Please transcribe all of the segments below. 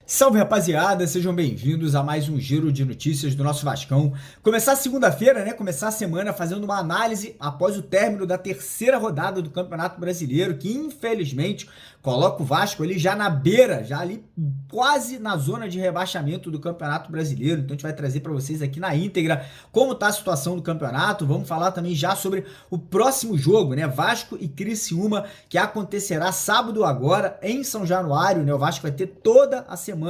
Salve, rapaziada, sejam bem-vindos a mais um giro de notícias do nosso Vascão. Começar segunda-feira, né? Começar a semana fazendo uma análise após o término da terceira rodada do Campeonato Brasileiro, que infelizmente coloca o Vasco ali já na beira, já ali quase na zona de rebaixamento do Campeonato Brasileiro. Então a gente vai trazer para vocês aqui na íntegra como tá a situação do campeonato. Vamos falar também já sobre o próximo jogo, né? Vasco e Criciúma, que acontecerá sábado agora em São Januário, né? O Vasco vai ter toda a semana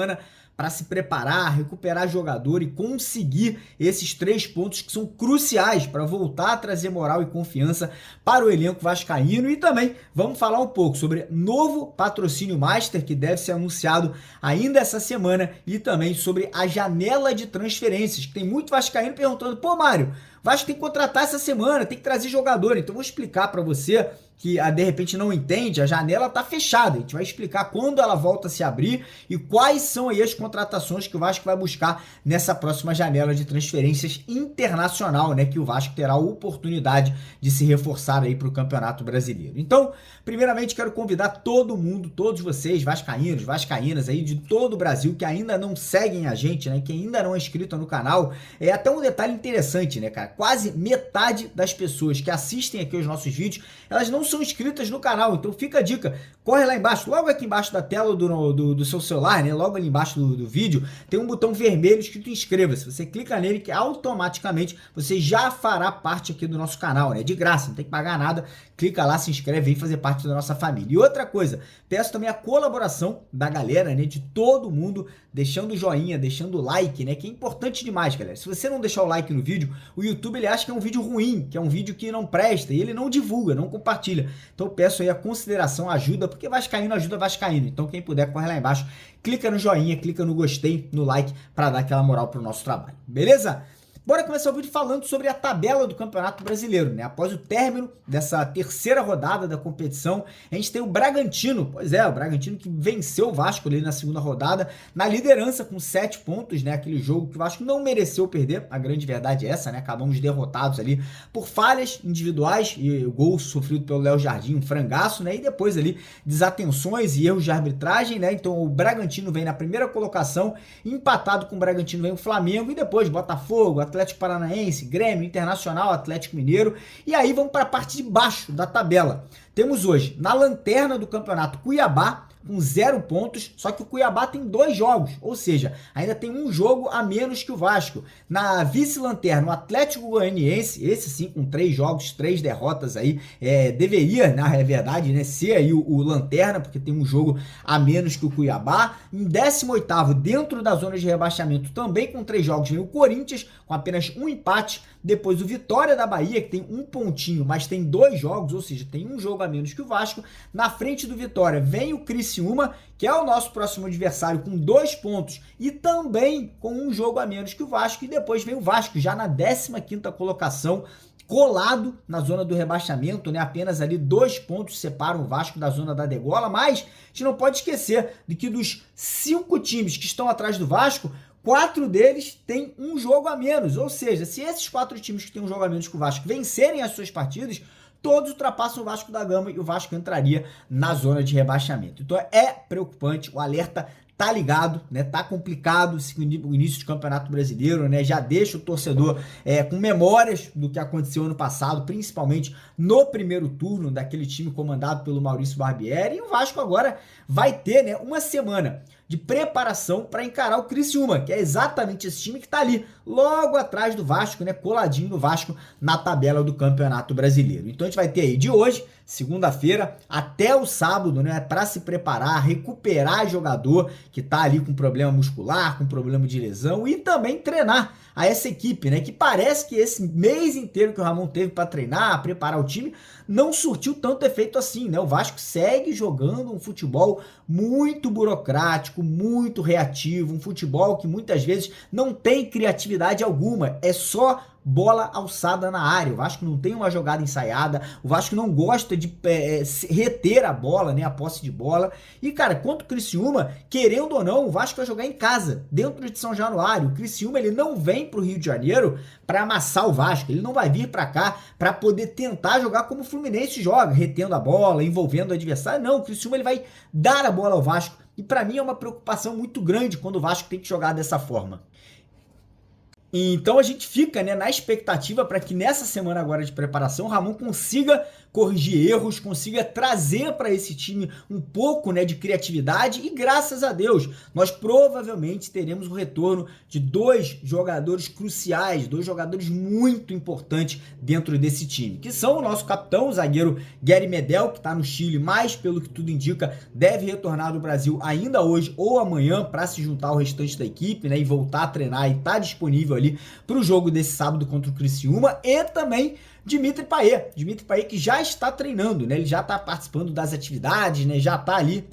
para se preparar, recuperar jogador e conseguir esses 3 pontos que são cruciais para voltar a trazer moral e confiança para o elenco vascaíno. E também vamos falar um pouco sobre novo patrocínio master que deve ser anunciado ainda essa semana e também sobre a janela de transferências, que tem muito vascaíno perguntando: pô, Mário, Vasco tem que contratar essa semana, tem que trazer jogador. Então eu vou explicar para você que de repente não entende, a janela tá fechada. A gente vai explicar quando ela volta a se abrir e quais são aí as contratações que o Vasco vai buscar nessa próxima janela de transferências internacional, né, que o Vasco terá a oportunidade de se reforçar aí para o Campeonato Brasileiro. Então, primeiramente quero convidar todo mundo, todos vocês, vascaínos, vascaínas aí de todo o Brasil que ainda não seguem a gente, né, que ainda não é inscrito no canal. É até um detalhe interessante, né, cara? Quase metade das pessoas que assistem aqui os nossos vídeos, elas não são inscritas no canal, então fica a dica, corre lá embaixo, logo aqui embaixo da tela do seu celular, né, logo ali embaixo do vídeo, tem um botão vermelho escrito inscreva-se. Você clica nele que automaticamente você já fará parte aqui do nosso canal, né, de graça, não tem que pagar nada, clica lá, se inscreve e vem fazer parte da nossa família. E outra coisa, peço também a colaboração da galera, né, de todo mundo, deixando o joinha, deixando o like, né, que é importante demais, galera. Se você não deixar o like no vídeo, o YouTube ele acha que é um vídeo ruim, que é um vídeo que não presta, e ele não divulga, não compartilha. Então eu peço aí a consideração, a ajuda, porque vascaíno ajuda vascaíno. Então quem puder, corre lá embaixo, clica no joinha, clica no gostei, no like, para dar aquela moral pro nosso trabalho, beleza? Bora começar o vídeo falando sobre a tabela do Campeonato Brasileiro, né? Após o término dessa terceira rodada da competição, a gente tem o Bragantino, pois é, o Bragantino que venceu o Vasco ali na segunda rodada, na liderança com 7 pontos, né? Aquele jogo que o Vasco não mereceu perder, a grande verdade é essa, né? Acabamos derrotados ali por falhas individuais e o gol sofrido pelo Léo Jardim, um frangaço, né? E depois ali desatenções e erros de arbitragem, né? Então o Bragantino vem na primeira colocação, empatado com o Bragantino vem o Flamengo e depois Botafogo, Atlético Paranaense, Grêmio, Internacional, Atlético Mineiro. E aí vamos para a parte de baixo da tabela. Temos hoje na lanterna do campeonato Cuiabá com 0 pontos, só que o Cuiabá tem 2 jogos, ou seja, ainda tem um jogo a menos que o Vasco. Na vice-lanterna, o Atlético Goianiense, esse sim com 3 jogos, 3 derrotas aí, deveria, na verdade, né, ser aí o lanterna, porque tem um jogo a menos que o Cuiabá. Em 18º, dentro da zona de rebaixamento, também com 3 jogos, vem o Corinthians, com apenas um empate. Depois o Vitória da Bahia, que tem um pontinho, mas tem 2 jogos, ou seja, tem um jogo a menos que o Vasco. Na frente do Vitória vem o Criciúma, que é o nosso próximo adversário, com 2 pontos e também com um jogo a menos que o Vasco. E depois vem o Vasco, já na 15ª colocação, colado na zona do rebaixamento, né? Apenas ali 2 pontos separam o Vasco da zona da degola, mas a gente não pode esquecer de que dos 5 times que estão atrás do Vasco, 4 deles têm um jogo a menos, ou seja, se esses 4 times que têm um jogo a menos que o Vasco vencerem as suas partidas, todos ultrapassam o Vasco da Gama e o Vasco entraria na zona de rebaixamento. Então é preocupante, o alerta tá ligado, né? Tá complicado o início de Campeonato Brasileiro, né? Já deixa o torcedor com memórias do que aconteceu ano passado, principalmente no primeiro turno daquele time comandado pelo Maurício Barbieri. E o Vasco agora vai ter, né, uma semana de preparação para encarar o Criciúma, que é exatamente esse time que está ali, logo atrás do Vasco, né, coladinho no Vasco na tabela do Campeonato Brasileiro. Então a gente vai ter aí de hoje, segunda-feira, até o sábado, né, para se preparar, recuperar jogador que está ali com problema muscular, com problema de lesão e também treinar a essa equipe, né, que parece que esse mês inteiro que o Ramon teve para treinar, preparar o time, não surtiu tanto efeito assim, né? O Vasco segue jogando um futebol muito burocrático, muito reativo, um futebol que muitas vezes não tem criatividade alguma, é só bola alçada na área. O Vasco não tem uma jogada ensaiada, o Vasco não gosta de reter a bola, né, a posse de bola. E, cara, quanto o Criciúma, querendo ou não, o Vasco vai jogar em casa, dentro de São Januário. O Criciúma, ele não vem pro Rio de Janeiro para amassar o Vasco, ele não vai vir para cá para poder tentar jogar como o Fluminense joga, retendo a bola, envolvendo o adversário. Não, o Criciúma, ele vai dar a bola ao Vasco. E para mim é uma preocupação muito grande quando o Vasco tem que jogar dessa forma. Então a gente fica, né, na expectativa para que nessa semana agora de preparação o Ramon consiga corrigir erros, consiga trazer para esse time um pouco, né, de criatividade, e graças a Deus nós provavelmente teremos o retorno de dois jogadores cruciais, dois jogadores muito importantes dentro desse time, que são o nosso capitão, o zagueiro Gary Medel, que está no Chile, mas pelo que tudo indica deve retornar do Brasil ainda hoje ou amanhã para se juntar ao restante da equipe, né, e voltar a treinar e estar disponível ali para o jogo desse sábado contra o Criciúma. E também Dimitri Payet que já está treinando, né? Ele já está participando das atividades, né? Já está ali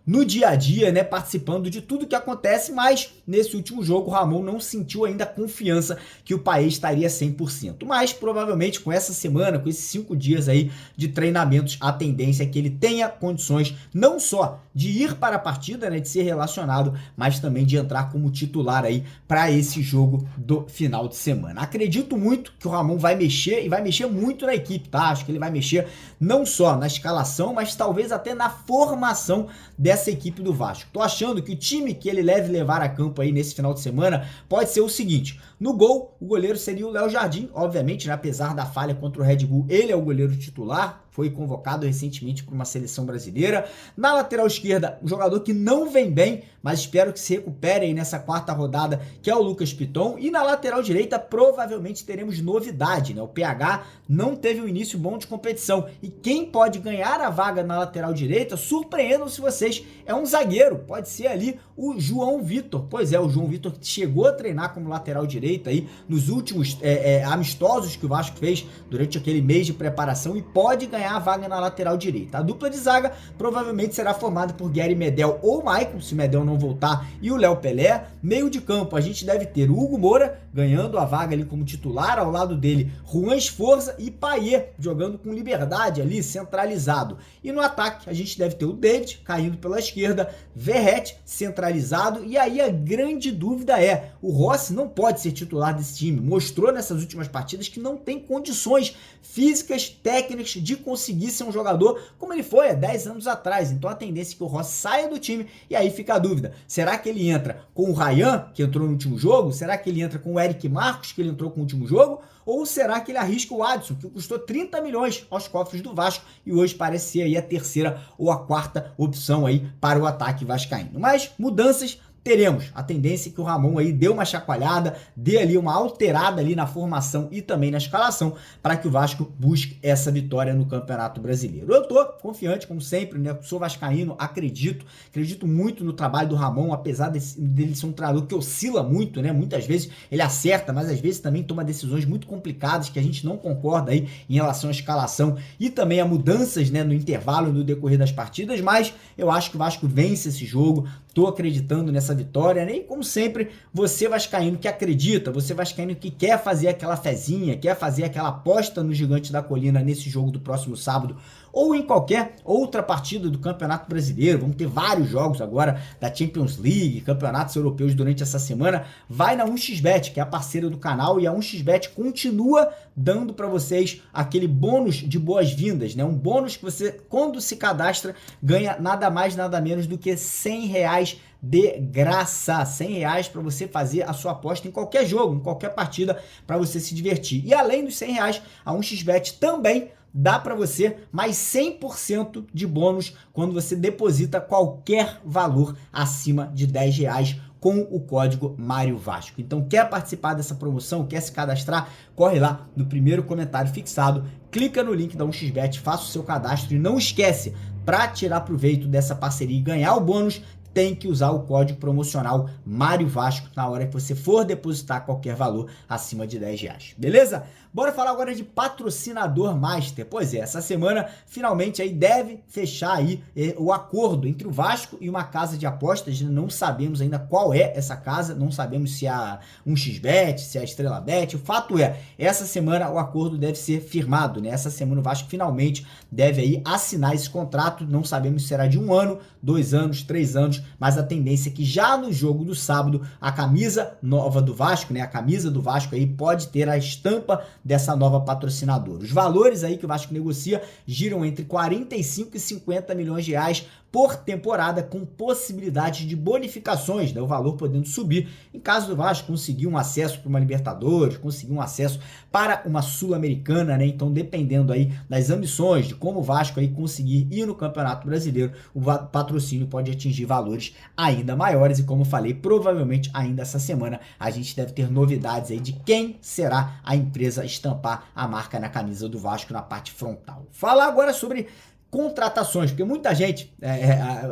no dia a dia, né, participando de tudo que acontece, mas nesse último jogo o Ramon não sentiu ainda a confiança que o Payet estaria 100%. Mas provavelmente com essa semana, com esses 5 dias aí de treinamentos, a tendência é que ele tenha condições não só de ir para a partida, né, de ser relacionado, mas também de entrar como titular aí para esse jogo do final de semana. Acredito muito que o Ramon vai mexer, e vai mexer muito na equipe, tá? Acho que ele vai mexer não só na escalação, mas talvez até na formação dessa equipe do Vasco. Tô achando que o time que ele deve levar a campo aí nesse final de semana pode ser o seguinte: no gol, o goleiro seria o Léo Jardim, obviamente, né, apesar da falha contra o Red Bull, ele é o goleiro titular, foi convocado recentemente para uma seleção brasileira. Na lateral esquerda, um jogador que não vem bem, mas espero que se recupere aí nessa quarta rodada, que é o Lucas Piton. E na lateral direita, provavelmente teremos novidade, né? O PH não teve um início bom de competição. E quem pode ganhar a vaga na lateral direita, surpreendam-se vocês, é um zagueiro. Pode ser ali o João Vitor. Pois é, o João Vitor que chegou a treinar como lateral direita aí nos últimos amistosos que o Vasco fez durante aquele mês de preparação, e pode ganhar a vaga na lateral direita. A dupla de zaga provavelmente será formada por Gary Medel ou Maicon, se Medel não voltar, e o Léo Pelé. Meio de campo, a gente deve ter o Hugo Moura ganhando a vaga ali como titular, ao lado dele Juan Esforza e Payet jogando com liberdade ali, centralizado. E no ataque, a gente deve ter o David caindo pela esquerda, Verratti centralizado, e aí a grande dúvida é, o Rossi não pode ser titular desse time, mostrou nessas últimas partidas que não tem condições físicas, técnicas de conseguir ser um jogador como ele foi há 10 anos atrás. Então a tendência é que o Rossi saia do time, e aí fica a dúvida, será que ele entra com o Ryan, que entrou no último jogo? Será que ele entra com o Eric Marcos, que ele entrou com o último jogo? Ou será que ele arrisca o Adson, que custou 30 milhões aos cofres do Vasco e hoje parece ser aí a terceira ou a quarta opção aí para o ataque vascaíno? Mas mudanças teremos. A tendência é que o Ramon aí dê uma chacoalhada, dê ali uma alterada ali na formação e também na escalação, para que o Vasco busque essa vitória no Campeonato Brasileiro. Eu tô confiante, como sempre, né? Sou vascaíno, acredito muito no trabalho do Ramon, apesar dele ser um treinador que oscila muito, né? Muitas vezes ele acerta, mas às vezes também toma decisões muito complicadas que a gente não concorda aí em relação à escalação e também a mudanças, né, no intervalo, no decorrer das partidas, mas eu acho que o Vasco vence esse jogo. Tô acreditando nessa vitória, né? E como sempre, você vascaíno que acredita, você vascaíno que quer fazer aquela fezinha, quer fazer aquela aposta no Gigante da Colina nesse jogo do próximo sábado, ou em qualquer outra partida do Campeonato Brasileiro, vamos ter vários jogos agora da Champions League, campeonatos europeus durante essa semana, vai na 1xBet, que é a parceira do canal, e a 1xBet continua dando para vocês aquele bônus de boas-vindas, né? Um bônus que você, quando se cadastra, ganha nada mais, nada menos do que R$100 de graça, R$100 para você fazer a sua aposta em qualquer jogo, em qualquer partida, para você se divertir. E além dos R$100, a 1xBet também dá para você mais 100% de bônus quando você deposita qualquer valor acima de R$10 com o código Mário Vasco. Então, quer participar dessa promoção, quer se cadastrar, corre lá no primeiro comentário fixado, clica no link da 1xBet, faça o seu cadastro e não esquece, para tirar proveito dessa parceria e ganhar o bônus, tem que usar o código promocional Mário Vasco na hora que você for depositar qualquer valor acima de R$10, beleza? Bora falar agora de patrocinador master. Pois é, essa semana finalmente aí deve fechar aí o acordo entre o Vasco e uma casa de apostas. Não sabemos ainda qual é essa casa, não sabemos se é a 1xBet, se é a Estrela Bet. O fato é, essa semana o acordo deve ser firmado, né? Essa semana o Vasco finalmente deve aí assinar esse contrato. Não sabemos se será de 1 ano, 2 anos, 3 anos, mas a tendência é que já no jogo do sábado, a camisa nova do Vasco, né? A camisa do Vasco aí pode ter a estampa dessa nova patrocinadora. Os valores aí que o Vasco negocia giram entre 45 e 50 milhões de reais por temporada, com possibilidade de bonificações, né? O valor podendo subir em caso do Vasco conseguir um acesso para uma Libertadores, conseguir um acesso para uma Sul-Americana, né? Então, dependendo aí das ambições, de como o Vasco aí conseguir ir no Campeonato Brasileiro, o patrocínio pode atingir valores ainda maiores e, como eu falei, provavelmente ainda essa semana a gente deve ter novidades aí de quem será a empresa estampar a marca na camisa do Vasco na parte frontal. Falar agora sobre contratações, porque muita gente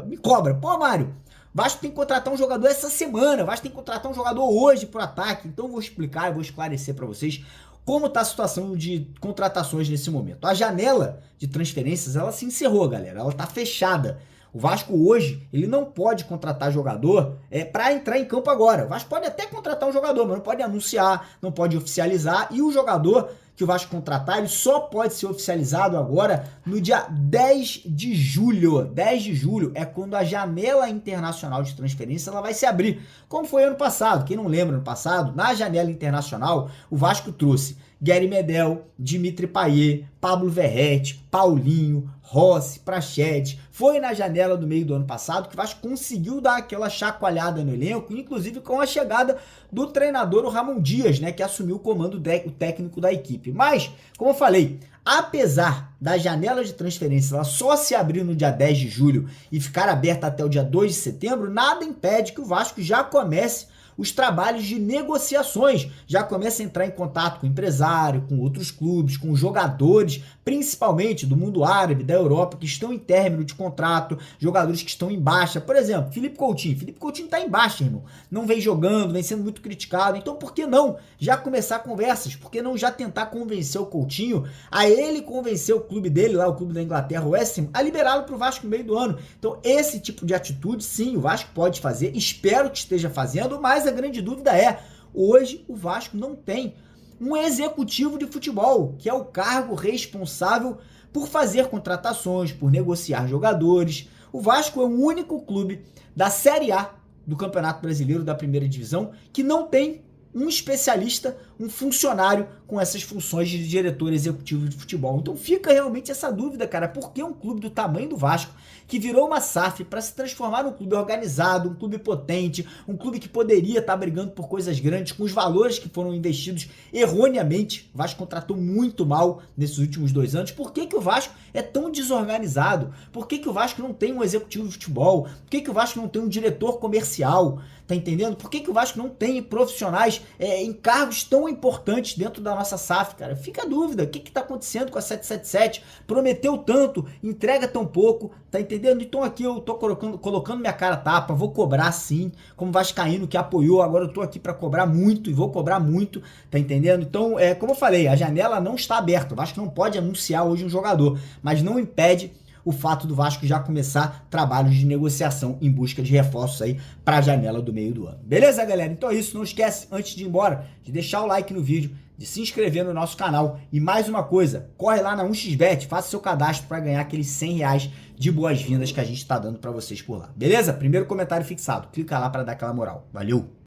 me cobra. Pô, Mário, Vasco tem que contratar um jogador essa semana, Vasco tem que contratar um jogador hoje pro ataque. Então eu vou explicar, eu vou esclarecer para vocês como está a situação de contratações nesse momento. A janela de transferências, ela se encerrou, galera, ela tá fechada. O Vasco hoje, ele não pode contratar jogador para entrar em campo agora. O Vasco pode até contratar um jogador, mas não pode anunciar, não pode oficializar. E o jogador que o Vasco contratar, ele só pode ser oficializado agora no dia 10 de julho. 10 de julho é quando a janela internacional de transferência ela vai se abrir, como foi ano passado. Quem não lembra, ano passado, na janela internacional, o Vasco trouxe Gary Medel, Dimitri Payet, Pablo Verratti, Paulinho, Rossi, Praxedes. Foi na janela do meio do ano passado que o Vasco conseguiu dar aquela chacoalhada no elenco, inclusive com a chegada do treinador, o Ramon Dias, né, que assumiu o comando técnico da equipe. Mas, como eu falei, apesar da janela de transferência ela só se abrir no dia 10 de julho e ficar aberta até o dia 2 de setembro, nada impede que o Vasco já comece os trabalhos de negociações, já começa a entrar em contato com o empresário, com outros clubes, com jogadores, principalmente do mundo árabe, da Europa, que estão em término de contrato, jogadores que estão em baixa. Por exemplo, Felipe Coutinho está em baixa, irmão. Não vem jogando, vem sendo muito criticado. Então, por que não já começar conversas? Por que não já tentar convencer o Coutinho a ele convencer o clube dele, lá o clube da Inglaterra, o West Ham, a liberá-lo para o Vasco no meio do ano? Então, esse tipo de atitude, sim, o Vasco pode fazer. Espero que esteja fazendo, mas a grande dúvida é, hoje o Vasco não tem um executivo de futebol, que é o cargo responsável por fazer contratações, por negociar jogadores. O Vasco é o único clube da Série A do Campeonato Brasileiro da Primeira Divisão que não tem um especialista, um funcionário com essas funções de diretor executivo de futebol. Então fica realmente essa dúvida, cara, por que um clube do tamanho do Vasco, que virou uma SAF para se transformar num clube organizado, um clube potente, um clube que poderia estar brigando por coisas grandes, com os valores que foram investidos erroneamente, o Vasco contratou muito mal nesses últimos 2 anos, por que o Vasco é tão desorganizado? Por que o Vasco não tem um executivo de futebol? Por que o Vasco não tem um diretor comercial? Tá entendendo? Por que o Vasco não tem profissionais em cargos tão importantes dentro da nossa SAF, cara? Fica a dúvida, o que tá acontecendo com a 777? Prometeu tanto, entrega tão pouco, tá entendendo? Então aqui eu tô colocando minha cara a tapa, vou cobrar sim, como vascaíno que apoiou, agora eu tô aqui para cobrar muito e vou cobrar muito, tá entendendo? Então, como eu falei, a janela não está aberta, o Vasco não pode anunciar hoje um jogador, mas não impede o fato do Vasco já começar trabalhos de negociação em busca de reforços aí para a janela do meio do ano. Beleza, galera? Então é isso. Não esquece, antes de ir embora, de deixar o like no vídeo, de se inscrever no nosso canal. E mais uma coisa, corre lá na 1xBet, faça seu cadastro para ganhar aqueles R$100 de boas-vindas que a gente está dando para vocês por lá. Beleza? Primeiro comentário fixado. Clica lá para dar aquela moral. Valeu!